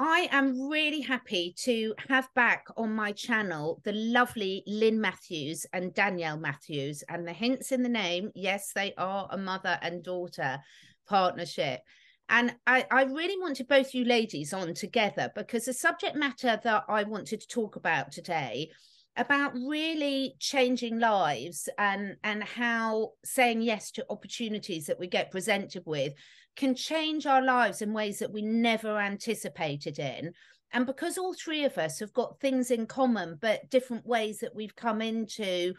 I am really happy to have back on my channel the lovely Lynn Matthews and Danielle Matthews. And the hints in the name, yes, they are a mother and daughter partnership. And I really wanted both you ladies on together because the subject matter that I wanted to talk about today about really changing lives and how saying yes to opportunities that we get presented with can change our lives in ways that we never anticipated in. And because all three of us have got things in common, but different ways that we've come into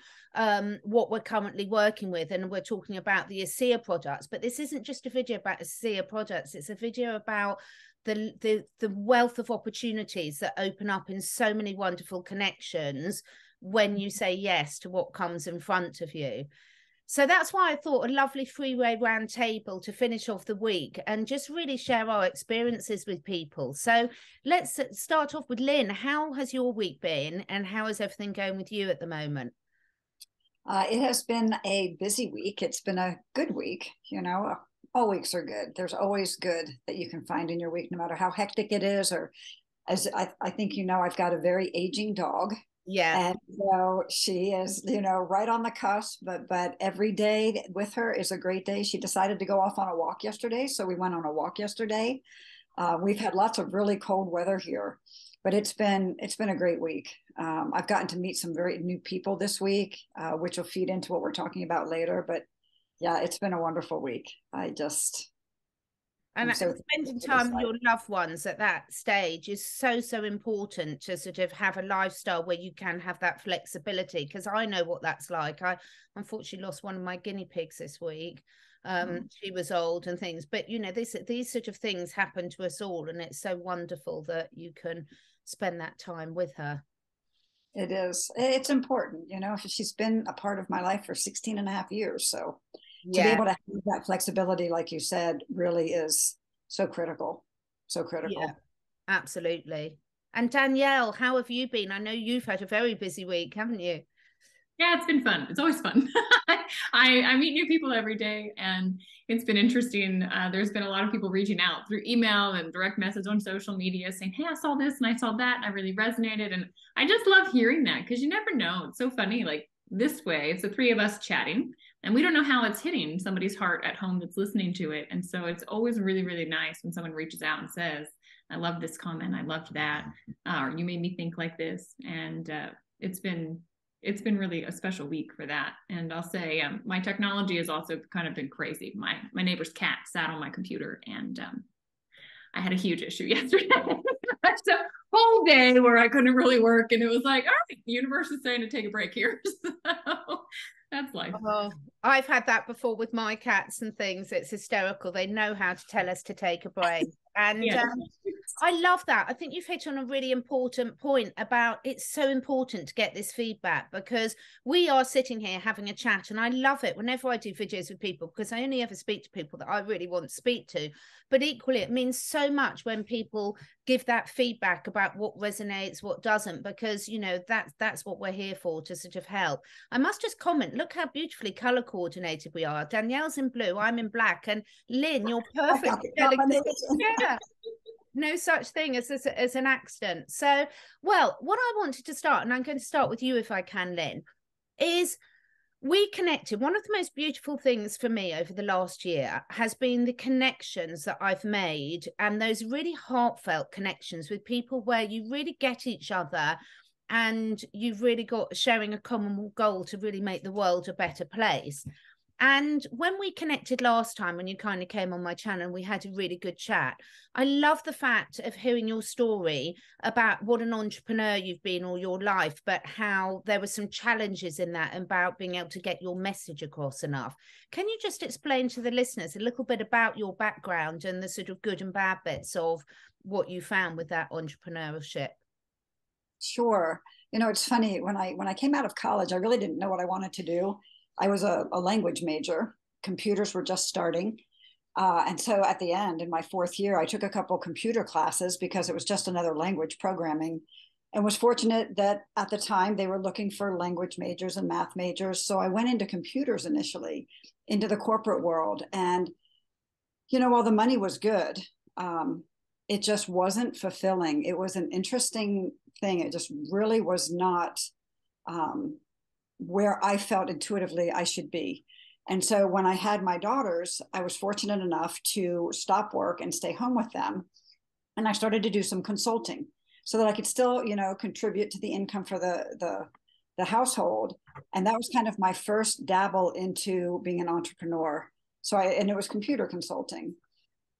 what we're currently working with, and we're talking about the Asea products, but this isn't just a video about Asea products, it's a video about the wealth of opportunities that open up in so many wonderful connections when you say yes to what comes in front of you. So that's why I thought a lovely three-way round table to finish off the week and just really share our experiences with people. So let's start off with Lynn. How has your week been and how is everything going with you at the moment? It has been a busy week. It's been a good week. All weeks are good. There's always good that you can find in your week, no matter how hectic it is. Or as I think, I've got a very aging dog. Yeah. And so she is, right on the cusp, but every day with her is a great day. She decided to go off on a walk yesterday. So we went on a walk yesterday. We've had lots of really cold weather here, but it's been a great week. I've gotten to meet some very new people this week, which will feed into what we're talking about later. But yeah, it's been a wonderful week. And So spending time with your loved ones at that stage is so, so important to sort of have a lifestyle where you can have that flexibility. Because I know what that's like. I unfortunately lost one of my guinea pigs this week. She was old and things, but these sort of things happen to us all, and it's so wonderful that you can spend that time with her. It is. It's important. She's been a part of my life for 16 and a half years. So to be Yeah. able to have that flexibility, like you said, really is so critical. So Yeah, critical. absolutely. And Danielle, how have you been? I know you've had a very busy week, haven't you? Yeah, it's been fun. It's always fun. I meet new people every day, and it's been interesting. There's been a lot of people reaching out through email and direct message on social media saying, "Hey, I saw this and I saw that, and I really resonated." And I just love hearing that because you never know. It's so funny. Like this way, it's the three of us chatting, and we don't know how it's hitting somebody's heart at home that's listening to it. And so it's always really, really nice when someone reaches out and says, "I love this comment. I loved that," or "You made me think like this." And it's been really a special week for that. And I'll say my technology has also kind of been crazy. My neighbor's cat sat on my computer, and I had a huge issue yesterday. It's a whole day where I couldn't really work, and it was like, all right, the universe is saying to take a break here. So that's life. Oh, I've had that before with my cats and things. It's hysterical. They know how to tell us to take a break. And Yeah. I love that. I think you've hit on a really important point about it's so important to get this feedback because we are sitting here having a chat. And I love it whenever I do videos with people because I only ever speak to people that I really want to speak to. But equally, it means so much when people give that feedback about what resonates, what doesn't, because, that's what we're here for, to sort of help. I must just comment, look how beautifully color coordinated we are. Danielle's in blue, I'm in black, and Lynn, you're perfect. Yeah, no such thing as an accident. So, well, what I wanted to start, and I'm going to start with you if I can, Lynn, is we connected. One of the most beautiful things for me over the last year has been the connections that I've made, and those really heartfelt connections with people where you really get each other and you've really got sharing a common goal to really make the world a better place. And when we connected last time, when you kind of came on my channel, we had a really good chat. I love the fact of hearing your story about what an entrepreneur you've been all your life, but how there were some challenges in that about being able to get your message across enough. Can you just explain to the listeners a little bit about your background and the sort of good and bad bits of what you found with that entrepreneurship? Sure. It's funny when I came out of college, I really didn't know what I wanted to do. I was a language major. Computers were just starting. And so at the end, in my fourth year, I took a couple computer classes because it was just another language programming, and was fortunate that at the time they were looking for language majors and math majors. So I went into computers initially, into the corporate world. And, while the money was good, it just wasn't fulfilling. It was an interesting thing. It just really was not where I felt intuitively I should be. And so when I had my daughters, I was fortunate enough to stop work and stay home with them. And I started to do some consulting so that I could still, contribute to the income for the household. And that was kind of my first dabble into being an entrepreneur. And it was computer consulting.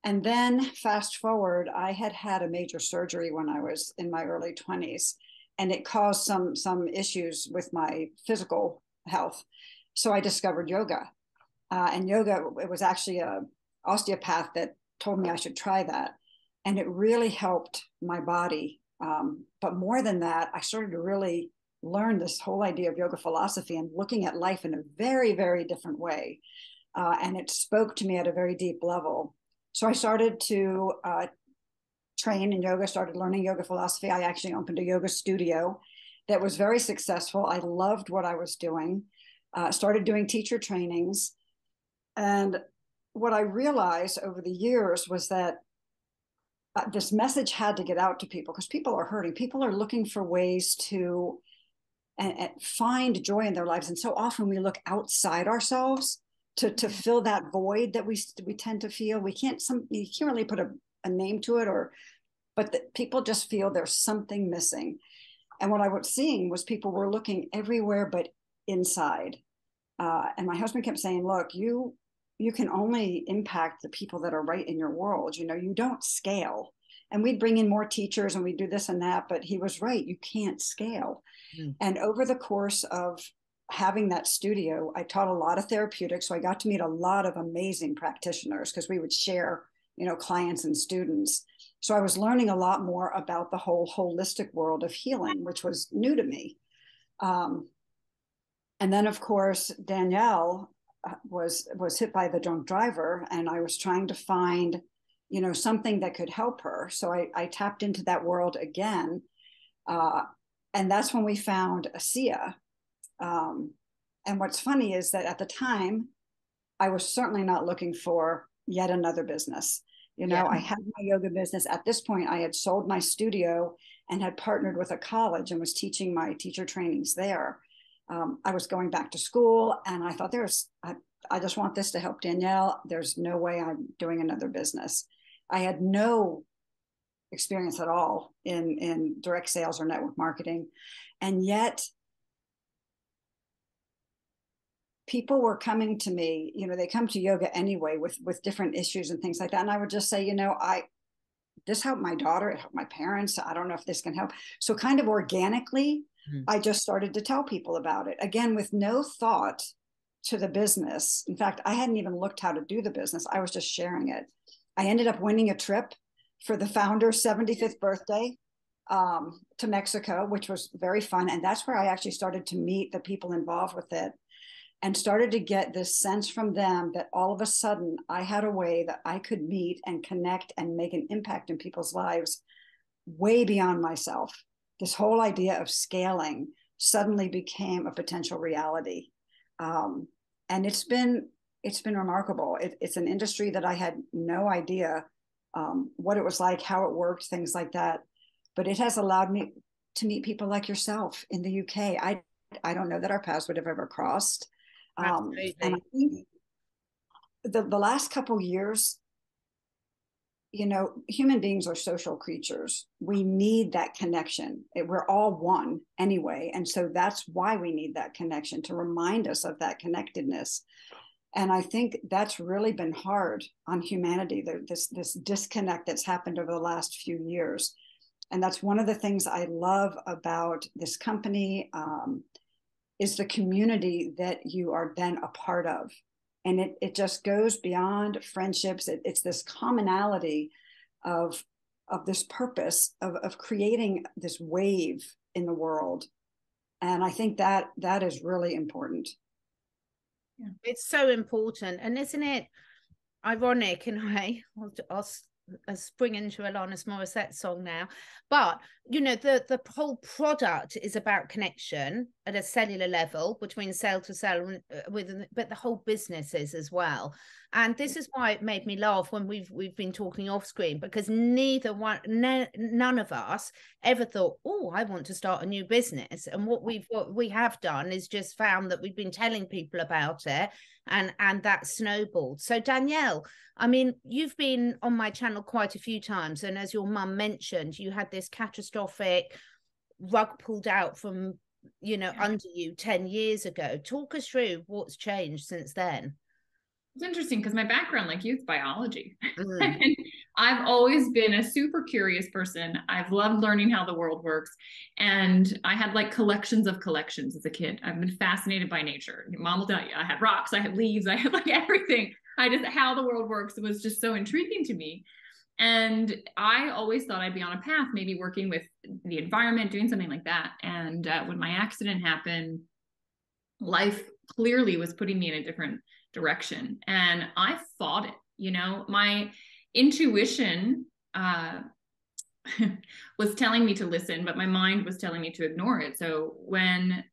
And then fast forward, I had a major surgery when I was in my early 20s, and it caused some issues with my physical health. So I discovered yoga. And yoga, it was actually a osteopath that told me I should try that. And it really helped my body. But more than that, I started to really learn this whole idea of yoga philosophy and looking at life in a very, very different way. And it spoke to me at a very deep level. So I started to train in yoga, started learning yoga philosophy. I actually opened a yoga studio that was very successful. I loved what I was doing, started doing teacher trainings. And what I realized over the years was that this message had to get out to people because people are hurting. People are looking for ways to and find joy in their lives. And so often we look outside ourselves to fill that void that we tend to feel. You can't really put a name to it, but people just feel there's something missing. And what I was seeing was people were looking everywhere but inside. And my husband kept saying, look, you can only impact the people that are right in your world. You don't scale. And we'd bring in more teachers and we'd do this and that, but he was right. You can't scale. And over the course of having that studio, I taught a lot of therapeutics. So I got to meet a lot of amazing practitioners because we would share, clients and students. So I was learning a lot more about the whole holistic world of healing, which was new to me. And then, of course, Danielle was hit by the drunk driver, and I was trying to find, something that could help her. So I tapped into that world again. And that's when we found Asea. And what's funny is that at the time, I was certainly not looking for yet another business. I had my yoga business. At this point, I had sold my studio and had partnered with a college and was teaching my teacher trainings there. I was going back to school and I thought I just want this to help Danielle. There's no way I'm doing another business. I had no experience at all in direct sales or network marketing. And yet people were coming to me, they come to yoga anyway with different issues and things like that. And I would just say, this helped my daughter, it helped my parents. I don't know if this can help. So kind of organically, I just started to tell people about it, again, with no thought to the business. In fact, I hadn't even looked how to do the business. I was just sharing it. I ended up winning a trip for the founder's 75th birthday to Mexico, which was very fun. And that's where I actually started to meet the people involved with it and started to get this sense from them that all of a sudden I had a way that I could meet and connect and make an impact in people's lives way beyond myself. This whole idea of scaling suddenly became a potential reality. And it's been remarkable. It's an industry that I had no idea what it was like, how it worked, things like that. But it has allowed me to meet people like yourself in the UK. I don't know that our paths would have ever crossed. Absolutely. And I think the last couple of years, human beings are social creatures. We need that connection. We're all one anyway. And so that's why we need that connection, to remind us of that connectedness. And I think that's really been hard on humanity, this disconnect that's happened over the last few years. And that's one of the things I love about this company, is the community that you are then a part of. And it just goes beyond friendships. It's this commonality of this purpose of creating this wave in the world. And I think that is really important. Yeah. It's so important. And isn't it ironic in a way? I'll spring into Alanis Morissette song now, but you know, the whole product is about connection at a cellular level between cell to cell but the whole business is as well. And this is why it made me laugh when we've been talking off screen, because none of us ever thought, oh, I want to start a new business. And what we have done is just found that we've been telling people about it, and that snowballed. So Danielle, I mean, you've been on my channel quite a few times, and as your mum mentioned, you had this catastrophic rug pulled out from, you know, under you 10 years ago. Talk us through what's changed since then. It's interesting because my background, like you, is biology. And I've always been a super curious person. I've loved learning how the world works. And I had like collections of collections as a kid. I've been fascinated by nature. Your mom will tell you, I had rocks, I had leaves, I had like everything. How the world works was just so intriguing to me. And I always thought I'd be on a path, maybe working with the environment, doing something like that. And when my accident happened, life clearly was putting me in a different direction, and I fought it. You know, my intuition was telling me to listen, but my mind was telling me to ignore it. So when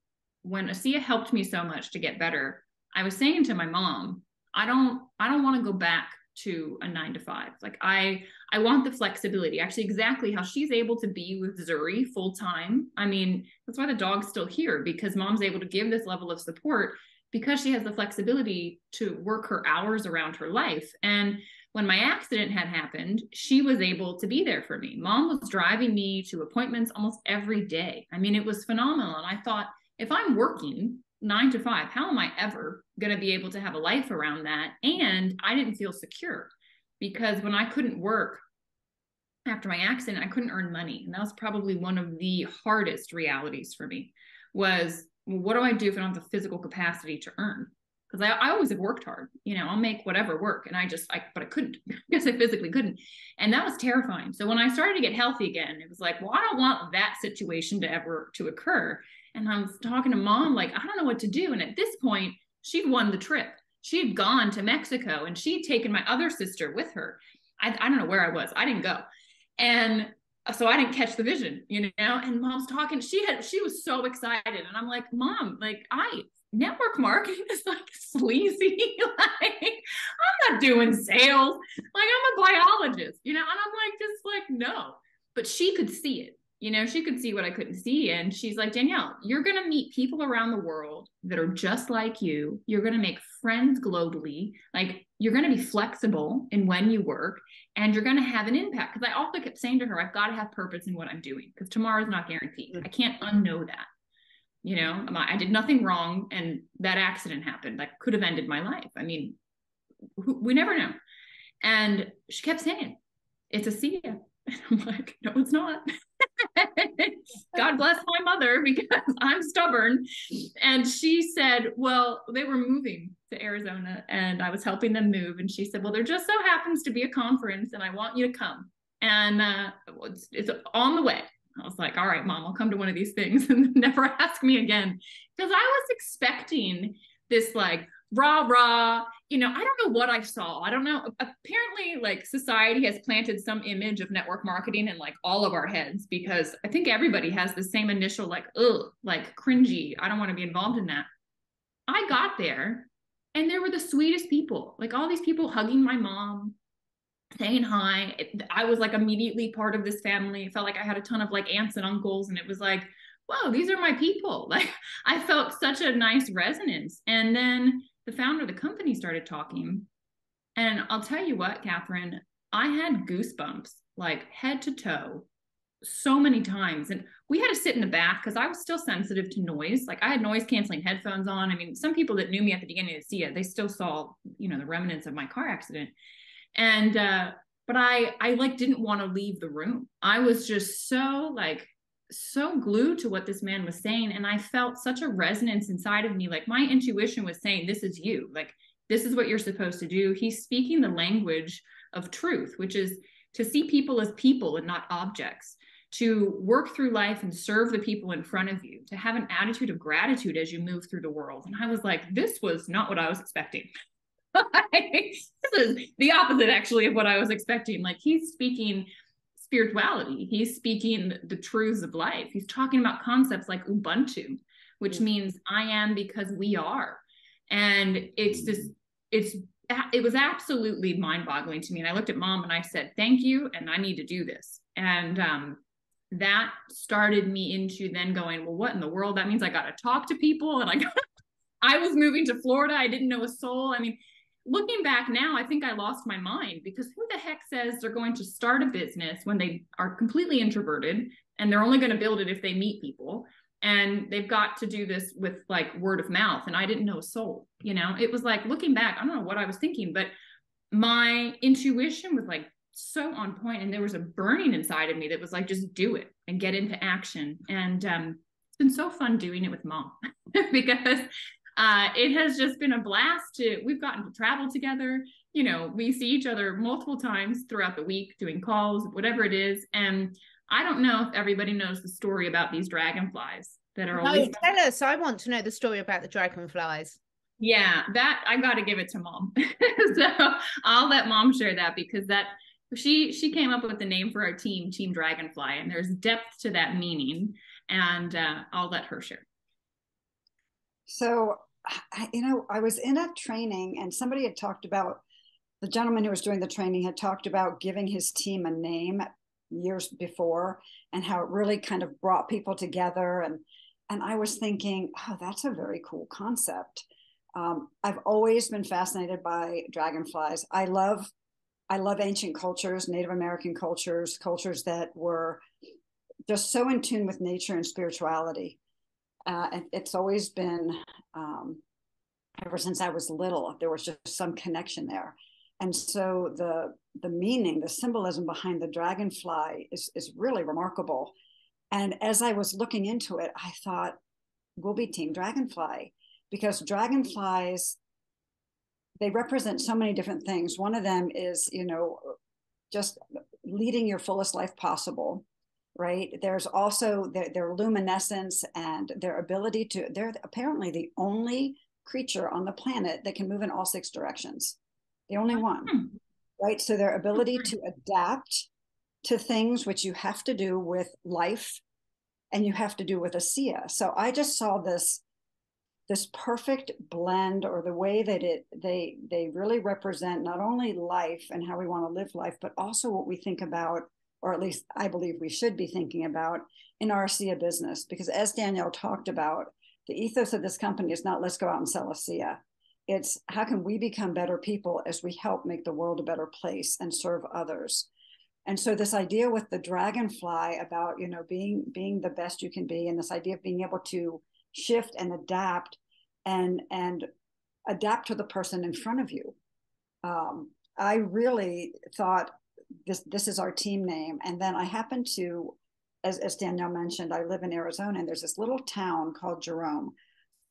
Asea helped me so much to get better, I was saying to my mom, I don't want to go back to a 9-to-5. Like I want the flexibility, actually exactly how she's able to be with Zuri full time. I mean, that's why the dog's still here, because mom's able to give this level of support because she has the flexibility to work her hours around her life. And when my accident had happened, she was able to be there for me. Mom was driving me to appointments almost every day. I mean, it was phenomenal. And I thought, if I'm working 9-to-5, how am I ever going to be able to have a life around that? And I didn't feel secure, because when I couldn't work after my accident, I couldn't earn money. And that was probably one of the hardest realities for me, was, well, what do I do if I don't have the physical capacity to earn? Because I always have worked hard, you know, I'll make whatever work. And but I couldn't, because I physically couldn't. And that was terrifying. So when I started to get healthy again, it was like, well, I don't want that situation to occur. And I was talking to mom, like, I don't know what to do. And at this point, she'd won the trip. She had gone to Mexico, and she'd taken my other sister with her. I don't know where I was. I didn't go. And so I didn't catch the vision, you know, and mom's talking, she was so excited. And I'm like, Mom, like, network marketing is like sleazy. Like, I'm not doing sales. Like, I'm a biologist, you know? And I'm like, just like, no, but she could see it, you know, she could see what I couldn't see. And she's like, Danielle, you're going to meet people around the world that are just like you. You're going to make friends globally. Like, you're going to be flexible in when you work, and you're going to have an impact. Because I also kept saying to her, I've got to have purpose in what I'm doing, because tomorrow's not guaranteed. I can't unknow that. You know, I did nothing wrong, and that accident happened. That could have ended my life. I mean, we never know. And she kept saying, it's Asea. And I'm like, no, it's not. God bless my mother, because I'm stubborn. And she said, well, they were moving to Arizona, and I was helping them move. And she said, well, there just so happens to be a conference, and I want you to come. And it's on the way. I was like, all right, Mom, I'll come to one of these things, and never ask me again. Because I was expecting this like rah, you know, I don't know what I saw. I don't know. Apparently, like, society has planted some image of network marketing in like all of our heads, because I think everybody has the same initial like, ugh, like cringy. I don't want to be involved in that. I got there, and there were the sweetest people, like all these people hugging my mom, saying hi. I was like immediately part of this family. It felt like I had a ton of like aunts and uncles, and it was like, whoa, these are my people. Like, I felt such a nice resonance. And then the founder of the company started talking, and I'll tell you what, Catherine, I had goosebumps, like head to toe, so many times. And we had to sit in the back, because I was still sensitive to noise. Like, I had noise canceling headphones on. I mean, some people that knew me at the beginning of Asea, they still saw, you know, the remnants of my car accident. And, but I like didn't want to leave the room. I was just so glued to what this man was saying. And I felt such a resonance inside of me. Like, my intuition was saying, this is you. Like, this is what you're supposed to do. He's speaking the language of truth, which is to see people as people and not objects, to work through life and serve the people in front of you, to have an attitude of gratitude as you move through the world. And I was like, this was not what I was expecting. This is the opposite actually of what I was expecting. Like, he's speaking spirituality. He's speaking the truths of life. He's talking about concepts like Ubuntu, which means I am because we are. And it was absolutely mind-boggling to me. And I looked at Mom and I said, thank you, and I need to do this. And that started me into then going, well, what in the world? That means I got to talk to people. And I was moving to Florida. I didn't know a soul. I mean, looking back now, I think I lost my mind, because who the heck says they're going to start a business when they are completely introverted and they're only going to build it if they meet people, and they've got to do this with like word of mouth. And I didn't know a soul, you know. It was like, looking back, I don't know what I was thinking, but my intuition was like so on point, and there was a burning inside of me that was like, just do it and get into action. And it's been so fun doing it with Mom because it has just been a blast. We've gotten to travel together. You know, we see each other multiple times throughout the week doing calls, whatever it is. And I don't know if everybody knows the story about these dragonflies that are always. Tell us. I want to know the story about the dragonflies. Yeah, that I got to give it to Mom. So I'll let Mom share that, because that she came up with the name for our team, Team Dragonfly, and there's depth to that meaning. And I'll let her share. So, you know, I was in a training and somebody had talked about, the gentleman who was doing the training had talked about giving his team a name years before, and how it really kind of brought people together. And I was thinking, oh, that's a very cool concept. I've always been fascinated by dragonflies. I love ancient cultures, Native American cultures that were just so in tune with nature and spirituality. And it's always been, ever since I was little, there was just some connection there. And so the meaning, the symbolism behind the dragonfly is really remarkable. And as I was looking into it, I thought, we'll be Team Dragonfly, because dragonflies, they represent so many different things. One of them is, you know, just leading your fullest life possible, right? There's also their luminescence and their ability to, they're apparently the only creature on the planet that can move in all 6 directions. The only one, right? So their ability to adapt to things, which you have to do with life and you have to do with Asea. So I just saw this perfect blend, or the way that they really represent not only life and how we want to live life, but also what we think about, or at least I believe we should be thinking about in our Asea business. Because as Danielle talked about, the ethos of this company is not let's go out and sell Asea. It's how can we become better people as we help make the world a better place and serve others. And so this idea with the dragonfly about, you know, being the best you can be, and this idea of being able to shift and adapt and adapt to the person in front of you. I really thought this is our team name. And then I happened to, as Danielle mentioned, I live in Arizona, and there's this little town called Jerome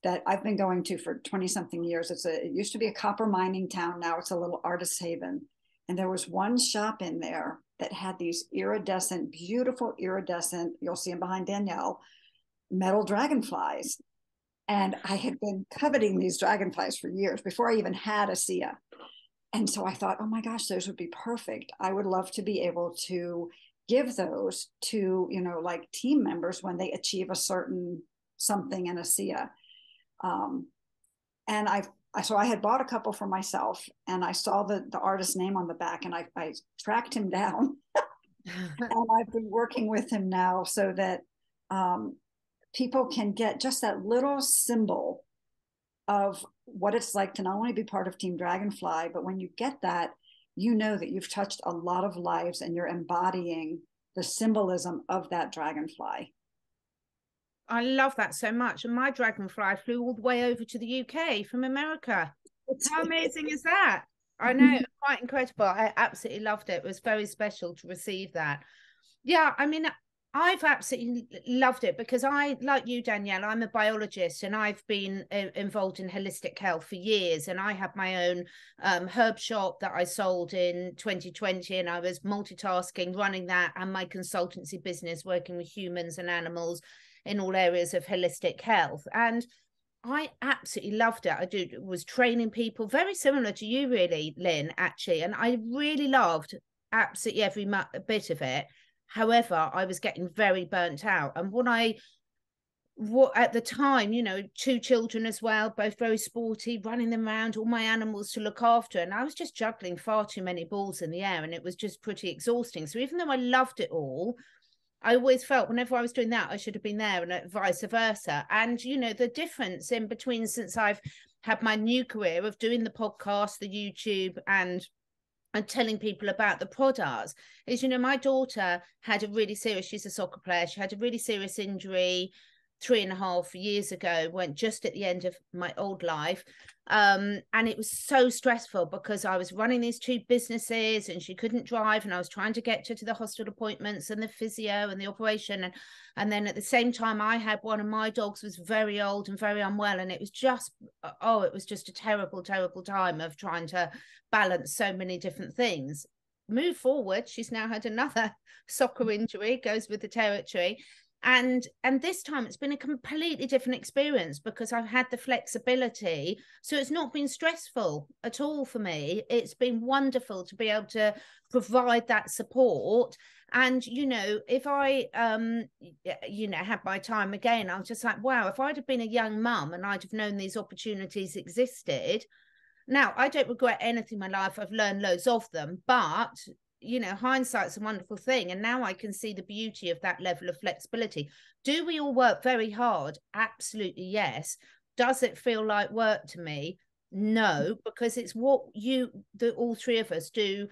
that I've been going to for 20 something years. It used to be a copper mining town. Now it's a little artist haven. And there was one shop in there that had these iridescent, beautiful iridescent, you'll see them behind Danielle, metal dragonflies. And I had been coveting these dragonflies for years before I even had Asea. And so I thought, oh my gosh, those would be perfect. I would love to be able to give those to, you know, like team members when they achieve a certain something in Asea. And so I had bought a couple for myself, and I saw the artist's name on the back, and I tracked him down. And I've been working with him now so that people can get just that little symbol of what it's like to not only be part of Team Dragonfly, but when you get that, you know that you've touched a lot of lives and you're embodying the symbolism of that dragonfly. I love that so much. And my dragonfly flew all the way over to the UK from America. How amazing is that? I know, quite incredible. I absolutely loved it. It was very special to receive that. Yeah, I mean, I've absolutely loved it because I, like you, Danielle, I'm a biologist, and I've been involved in holistic health for years. And I have my own herb shop that I sold in 2020, and I was multitasking, running that, and my consultancy business, working with humans and animals in all areas of holistic health. And I absolutely loved it. Was training people, very similar to you really, Lynn, actually. And I really loved absolutely every bit of it. However, I was getting very burnt out. And what at the time, 2 children as well, both very sporty, running them around, all my animals to look after. And I was just juggling far too many balls in the air, and it was just pretty exhausting. So even though I loved it all, I always felt whenever I was doing that, I should have been there, and vice versa. And, the difference in between, since I've had my new career of doing the podcast, the YouTube, and telling people about the products is, my daughter had a really serious, she's a soccer player. She had a really serious injury 3.5 years ago, went just at the end of my old life. And it was so stressful because I was running these 2 businesses and she couldn't drive, and I was trying to get her to the hospital appointments and the physio and the operation. And then at the same time, I had one of my dogs was very old and very unwell. And it was just a terrible, terrible time of trying to balance so many different things. Move forward, she's now had another soccer injury, goes with the territory. And this time it's been a completely different experience because I've had the flexibility. So it's not been stressful at all for me. It's been wonderful to be able to provide that support. And, if I, had my time again, I was just like, wow, if I'd have been a young mum and I'd have known these opportunities existed. Now, I don't regret anything in my life. I've learned loads of them, but hindsight's a wonderful thing. And now I can see the beauty of that level of flexibility. Do we all work very hard? Absolutely, yes. Does it feel like work to me? No, because it's what all 3 of us do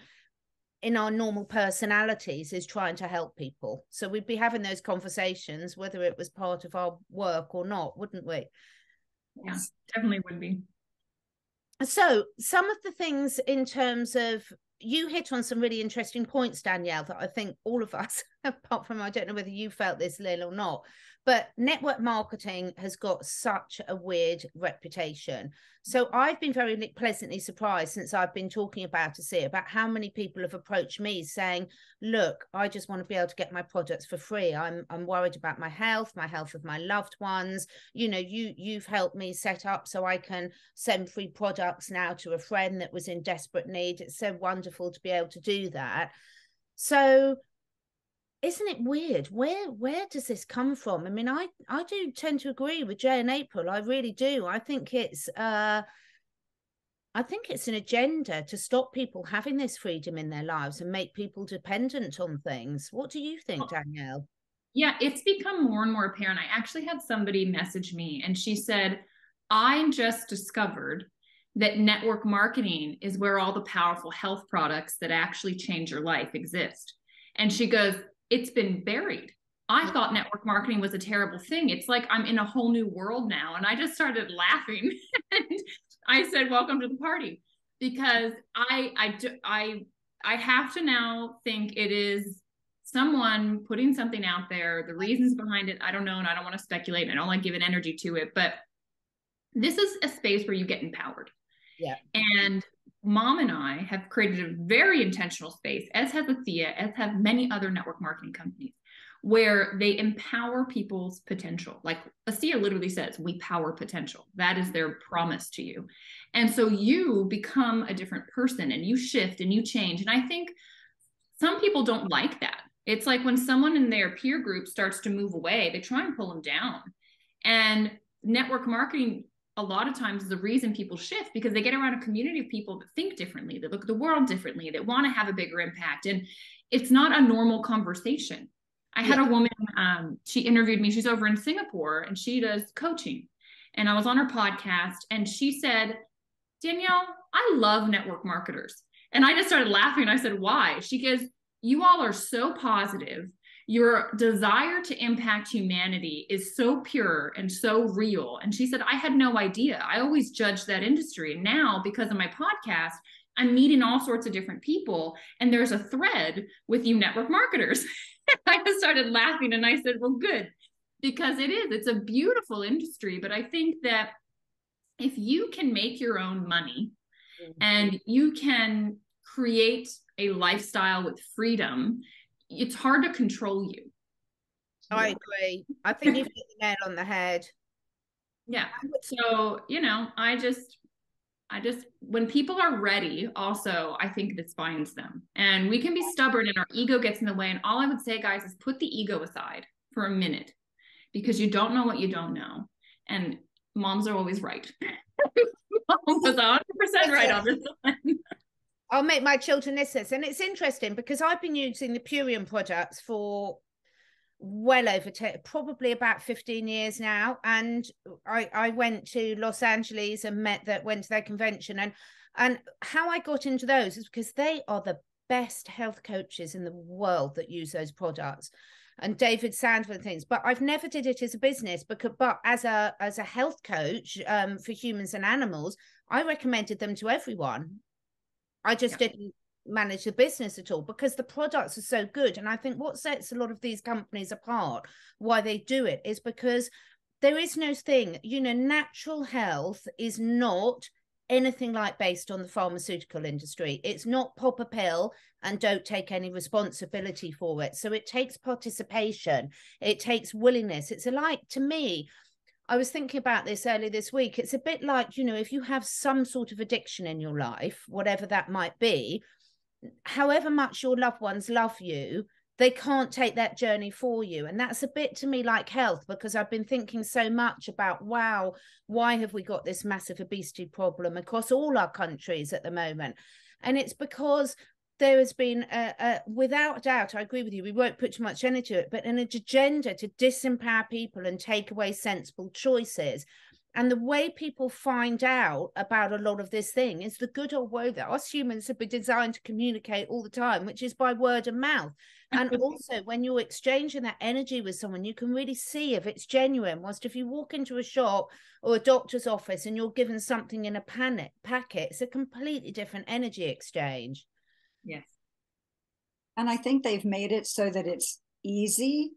in our normal personalities, is trying to help people. So we'd be having those conversations, whether it was part of our work or not, wouldn't we? Yeah, definitely would be. So some of the things in terms of, you hit on some really interesting points, Danielle, that I think all of us, apart from, I don't know whether you felt this, Lynn, or not, but network marketing has got such a weird reputation. So I've been very pleasantly surprised since I've been talking about Asea, about how many people have approached me saying, look, I just want to be able to get my products for free. I'm worried about my health of my loved ones. You've helped me set up so I can send free products now to a friend that was in desperate need. It's so wonderful to be able to do that. So isn't it weird? Where does this come from? I mean, I do tend to agree with Jay and April. I really do. I think it's an agenda to stop people having this freedom in their lives and make people dependent on things. What do you think, Danielle? Yeah, it's become more and more apparent. I actually had somebody message me and she said, I just discovered that network marketing is where all the powerful health products that actually change your life exist. And she goes, it's been buried. I thought network marketing was a terrible thing. It's like I'm in a whole new world now. And I just started laughing. And I said, welcome to the party, because I have to now think it is someone putting something out there. The reasons behind it, I don't know. And I don't want to speculate. I don't like giving energy to it, but this is a space where you get empowered. Yeah. And Mom and I have created a very intentional space, as has Asea, as have many other network marketing companies, where they empower people's potential. Like Asea literally says, we power potential. That is their promise to you. And so you become a different person and you shift and you change. And I think some people don't like that. It's like when someone in their peer group starts to move away, they try and pull them down. And network marketing, a lot of times, is the reason people shift, because they get around a community of people that think differently, that look at the world differently, that want to have a bigger impact. And it's not a normal conversation. I had a woman, she interviewed me. She's over in Singapore and she does coaching. And I was on her podcast and she said, Danielle, I love network marketers. And I just started laughing. I said, why? She goes, you all are so positive. Your desire to impact humanity is so pure and so real. And she said, I had no idea. I always judged that industry. And now, because of my podcast, I'm meeting all sorts of different people. And there's a thread with you network marketers. I just started laughing and I said, well, good, because it's a beautiful industry. But I think that if you can make your own money and you can create a lifestyle with freedom, it's hard to control you. I agree. I think you've hit the nail on the head. Yeah. So, I just, when people are ready, also, I think this binds them. And we can be stubborn and our ego gets in the way. And all I would say, guys, is put the ego aside for a minute, because you don't know what you don't know. And moms are always right. Mom was 100% right on this one. I'll make my children listen. And it's interesting because I've been using the Purium products for well over probably about 15 years now. And I went to Los Angeles and went to their convention. And how I got into those is because they are the best health coaches in the world that use those products. And David Sandford and things, but I've never did it as a business but as a health coach for humans and animals, I recommended them to everyone. I just didn't manage the business at all because the products are so good. And I think what sets a lot of these companies apart, why they do it, is because there is no thing, natural health is not anything like based on the pharmaceutical industry. It's not pop a pill and don't take any responsibility for it. So it takes participation, it takes willingness. It's to me, I was thinking about this earlier this week. It's a bit like, if you have some sort of addiction in your life, whatever that might be, however much your loved ones love you, they can't take that journey for you. And that's a bit to me like health, because I've been thinking so much about, wow, why have we got this massive obesity problem across all our countries at the moment? And it's because there has been, without doubt, I agree with you, we won't put too much energy into it, but an agenda to disempower people and take away sensible choices. And the way people find out about a lot of this thing is the good old way that us humans have been designed to communicate all the time, which is by word of mouth. And also when you're exchanging that energy with someone, you can really see if it's genuine. Whilst if you walk into a shop or a doctor's office and you're given something in a packet, it's a completely different energy exchange. Yes. And I think they've made it so that it's easy.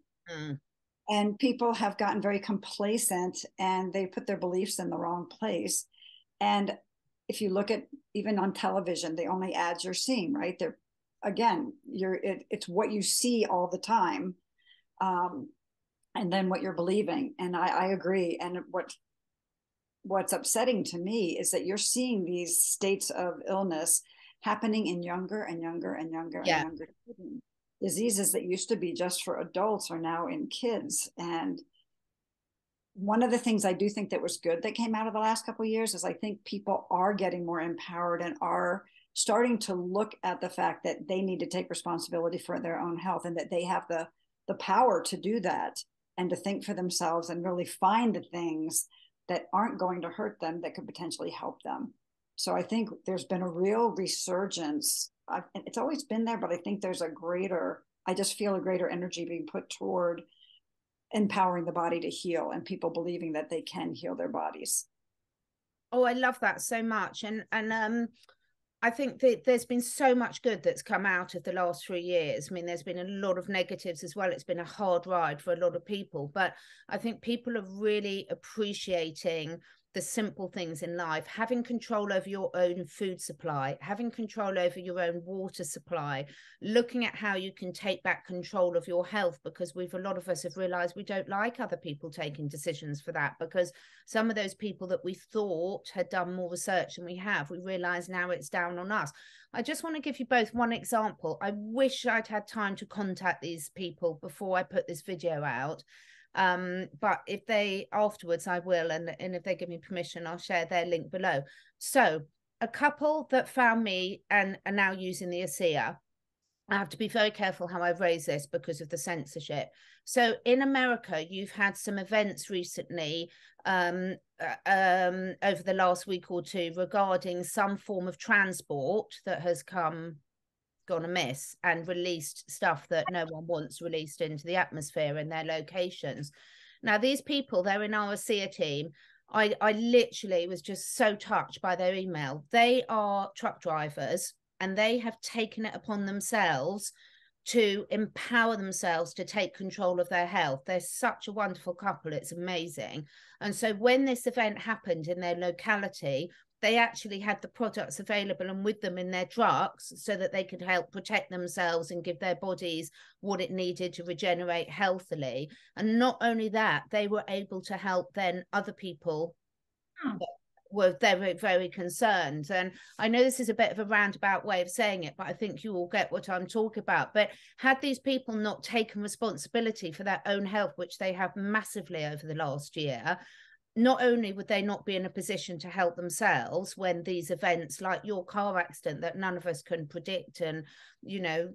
And people have gotten very complacent and they put their beliefs in the wrong place. And if you look at even on television, the only ads you're seeing, right? They're, again, it's what you see all the time. And then what you're believing. And I agree. And what's upsetting to me is that you're seeing these states of illness happening in younger and younger and younger and younger children. Diseases that used to be just for adults are now in kids. And one of the things I do think that was good that came out of the last couple of years is I think people are getting more empowered and are starting to look at the fact that they need to take responsibility for their own health and that they have the power to do that and to think for themselves and really find the things that aren't going to hurt them that could potentially help them. So I think there's been a real resurgence. It's always been there, but I think there's I just feel a greater energy being put toward empowering the body to heal and people believing that they can heal their bodies. Oh, I love that so much. And I think that there's been so much good that's come out of the last 3 years. I mean, there's been a lot of negatives as well. It's been a hard ride for a lot of people, but I think people are really appreciating the simple things in life, having control over your own food supply, having control over your own water supply, looking at how you can take back control of your health, because a lot of us have realized we don't like other people taking decisions for that, because some of those people that we thought had done more research than we realize now it's down on us. I just want to give you both one example. I wish I'd had time to contact these people before I put this video out. But if they afterwards, I will, and if they give me permission, I'll share their link below. So a couple that found me and are now using the Asea. I have to be very careful how I raise this because of the censorship. So in America, you've had some events recently over the last week or two regarding some form of transport that has gone amiss and released stuff that no one wants released into the atmosphere in their locations. Now, these people, they're in our Asea team. I literally was just so touched by their email. They are truck drivers and they have taken it upon themselves to empower themselves to take control of their health. They're such a wonderful couple. It's amazing. And so when this event happened in their locality, they actually had the products available and with them in their drugs so that they could help protect themselves and give their bodies what it needed to regenerate healthily. And not only that, they were able to help then other people that were very, very concerned. And I know this is a bit of a roundabout way of saying it, but I think you all get what I'm talking about. But had these people not taken responsibility for their own health, which they have massively over the last year, not only would they not be in a position to help themselves when these events like your car accident that none of us can predict, and you know,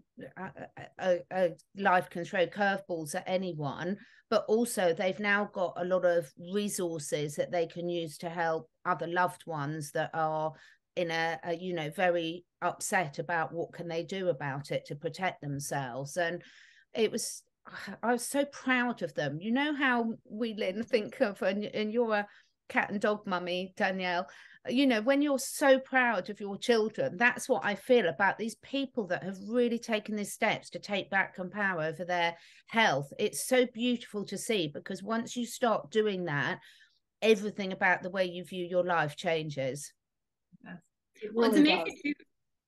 life can throw curveballs at anyone, but also they've now got a lot of resources that they can use to help other loved ones that are in a you know, very upset about what can they do about it to protect themselves. And I was so proud of them. You know how we, Lynn, think of, and you're a cat and dog mummy, Danielle, you know, when you're so proud of your children, that's what I feel about these people that have really taken these steps to take back power over their health. It's so beautiful to see, because once you start doing that, everything about the way you view your life changes. Yes. Well, it's amazing too,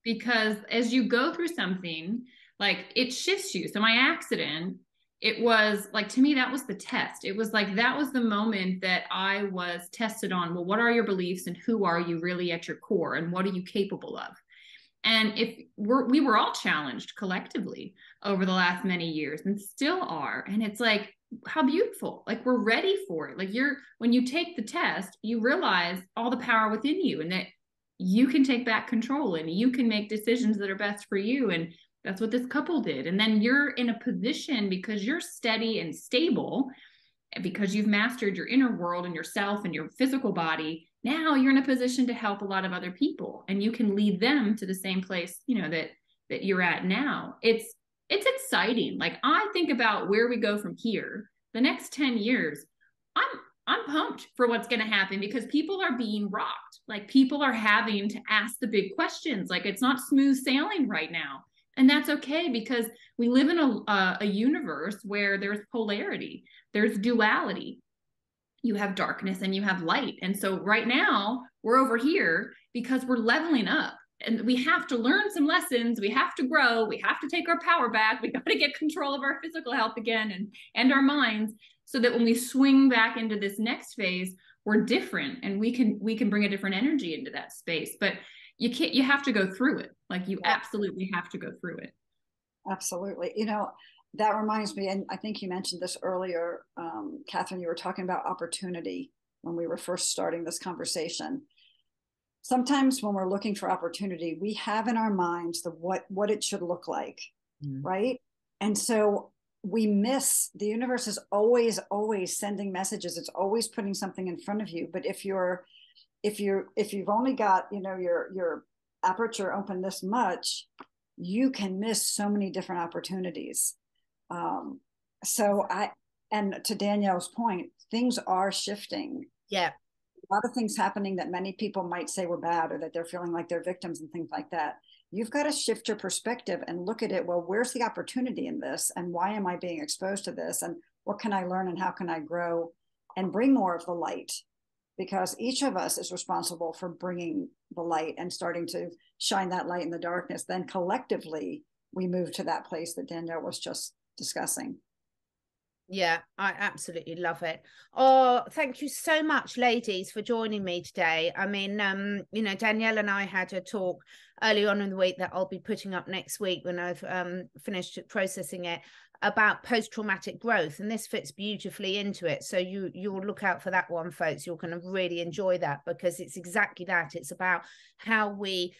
because as you go through something, like, it shifts you. So my accident, it was like, to me, that was the test. It was like, that was the moment that I was tested on, well, what are your beliefs and who are you really at your core and what are you capable of? And we were all challenged collectively over the last many years and still are. And it's like, how beautiful, like, we're ready for it. Like, when you take the test, you realize all the power within you and that you can take back control and you can make decisions that are best for you. And that's what this couple did. And then you're in a position, because you're steady and stable, because you've mastered your inner world and yourself and your physical body. Now you're in a position to help a lot of other people, and you can lead them to the same place, you know, that you're at now. It's exciting. Like, I think about where we go from here, the next 10 years. I'm pumped for what's going to happen, because people are being rocked. Like, people are having to ask the big questions. Like, it's not smooth sailing right now. And that's okay, because we live in a universe where there's polarity, there's duality. You have darkness and you have light. And so right now we're over here because we're leveling up, and we have to learn some lessons. We have to grow. We have to take our power back. We got to get control of our physical health again and our minds, so that when we swing back into this next phase, we're different and we can bring a different energy into that space. But you have to go through it. Like, you absolutely have to go through it. Absolutely. You know, that reminds me, and I think you mentioned this earlier, Catherine, you were talking about opportunity when we were first starting this conversation. Sometimes when we're looking for opportunity, we have in our minds what it should look like, right? And so we miss, the universe is always sending messages. It's always putting something in front of you. But if you've only got, you know, your aperture open this much, you can miss so many different opportunities. And to Danielle's point, things are shifting. Yeah. A lot of things happening that many people might say were bad, or that they're feeling like they're victims and things like that. You've got to shift your perspective and look at it. Well, where's the opportunity in this? And why am I being exposed to this? And what can I learn, and how can I grow and bring more of the light? Because each of us is responsible for bringing the light and starting to shine that light in the darkness. Then collectively, we move to that place that Danielle was just discussing. Yeah, I absolutely love it. Oh, thank you so much, ladies, for joining me today. I mean, you know, Danielle and I had a talk early on in the week that I'll be putting up next week when I've finished processing it, about post-traumatic growth, and this fits beautifully into it. So you'll look out for that one, folks. You're going to really enjoy that, because it's exactly that. It's about how we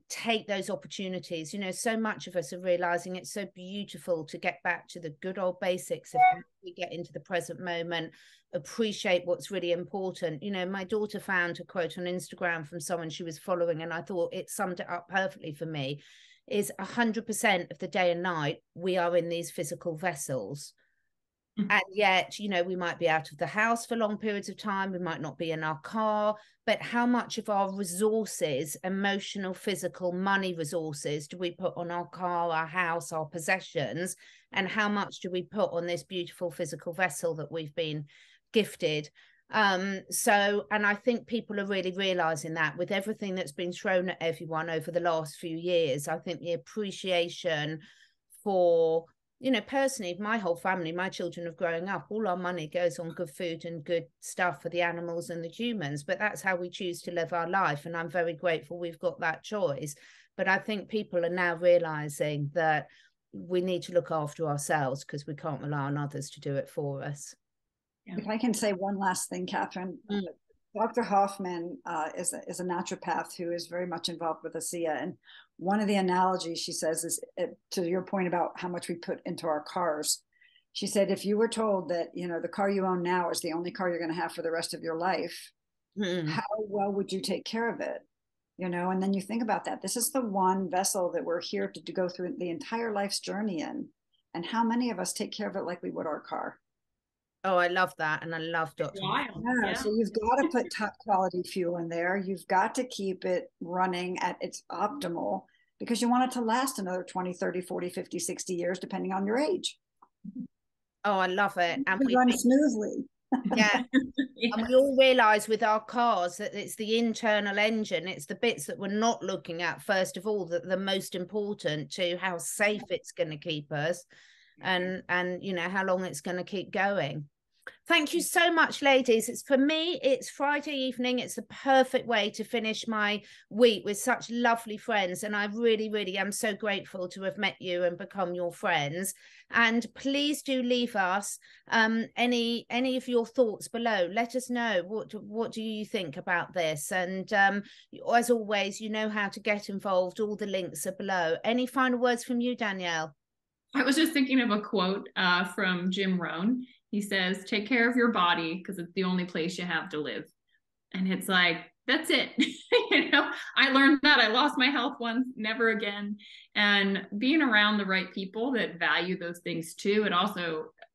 take those opportunities. You know, so much of us are realizing it's so beautiful to get back to the good old basics of how we get into the present moment, appreciate what's really important. You know, my daughter found a quote on Instagram from someone she was following, and I thought it summed it up perfectly for me, is 100% of the day and night we are in these physical vessels. And yet, you know, we might be out of the house for long periods of time. We might not be in our car, but how much of our resources, emotional, physical, money resources, do we put on our car, our house, our possessions? And how much do we put on this beautiful physical vessel that we've been gifted? And I think people are really realizing that with everything that's been thrown at everyone over the last few years. I think the appreciation for, you know, personally, my whole family, my children have growing up, all our money goes on good food and good stuff for the animals and the humans, but that's how we choose to live our life. And I'm very grateful we've got that choice. But I think people are now realizing that we need to look after ourselves because we can't rely on others to do it for us. If I can say one last thing, Catherine, Dr. Hoffman is a naturopath who is very much involved with Asea. And one of the analogies she says is, to your point about how much we put into our cars. She said, if you were told that, you know, the car you own now is the only car you're going to have for the rest of your life, how well would you take care of it? You know, and then you think about that. This is the one vessel that we're here to go through the entire life's journey in. And how many of us take care of it like we would our car? Oh, I love that. And I love Dr. Yeah, so you've got to put top quality fuel in there. You've got to keep it running at its optimal because you want it to last another 20, 30, 40, 50, 60 years, depending on your age. Oh, I love it. And we run smoothly. Yeah. And we all realize with our cars that it's the internal engine, it's the bits that we're not looking at, first of all, that the most important to how safe it's going to keep us. And you know how long it's going to keep going. Thank you so much, ladies. It's, for me, it's Friday evening. It's the perfect way to finish my week with such lovely friends, and I really, really am so grateful to have met you and become your friends. And please do leave us any of your thoughts below. Let us know what do you think about this, and as always, you know how to get involved. All the links are below. Any final words from you, Danielle? I was just thinking of a quote from Jim Rohn. He says, take care of your body because it's the only place you have to live. And it's like, that's it. You know, I learned that. I lost my health once, never again. And being around the right people that value those things too,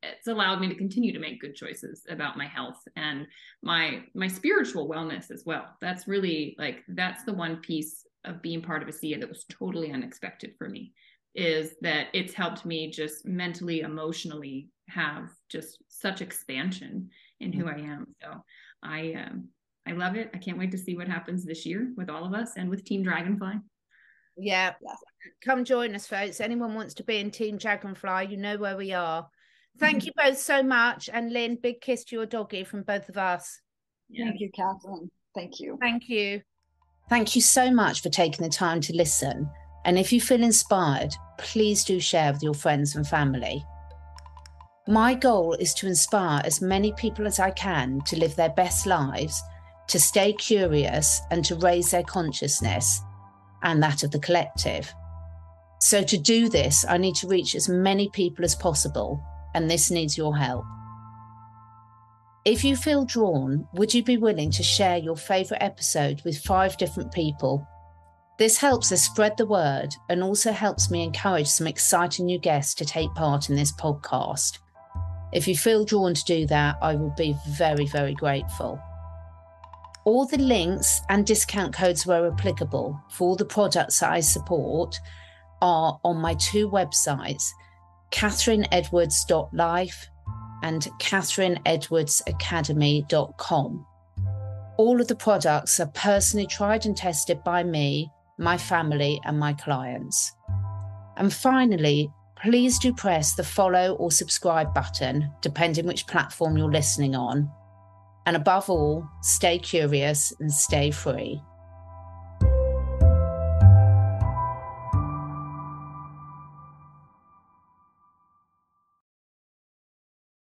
it's allowed me to continue to make good choices about my health and my spiritual wellness as well. That's really that's the one piece of being part of Asea that was totally unexpected for me, is that it's helped me just mentally, emotionally have just such expansion in who I am. So I love it. I can't wait to see what happens this year with all of us and with Team Dragonfly. Yeah. Come join us, folks. Anyone wants to be in Team Dragonfly, you know where we are. Thank you both so much. And Lynn, big kiss to your doggy from both of us. Yeah. Thank you, Catherine. Thank you. Thank you. Thank you so much for taking the time to listen. And if you feel inspired, please do share with your friends and family. My goal is to inspire as many people as I can to live their best lives, to stay curious and to raise their consciousness and that of the collective. So to do this, I need to reach as many people as possible, and this needs your help. If you feel drawn, would you be willing to share your favourite episode with 5 different people? This helps us spread the word and also helps me encourage some exciting new guests to take part in this podcast. If you feel drawn to do that, I will be very, very grateful. All the links and discount codes where applicable for all the products that I support are on my 2 websites, catherineedwards.life and catherineedwardsacademy.com. All of the products are personally tried and tested by me, my family, and my clients. And finally, please do press the follow or subscribe button, depending which platform you're listening on. And above all, stay curious and stay free.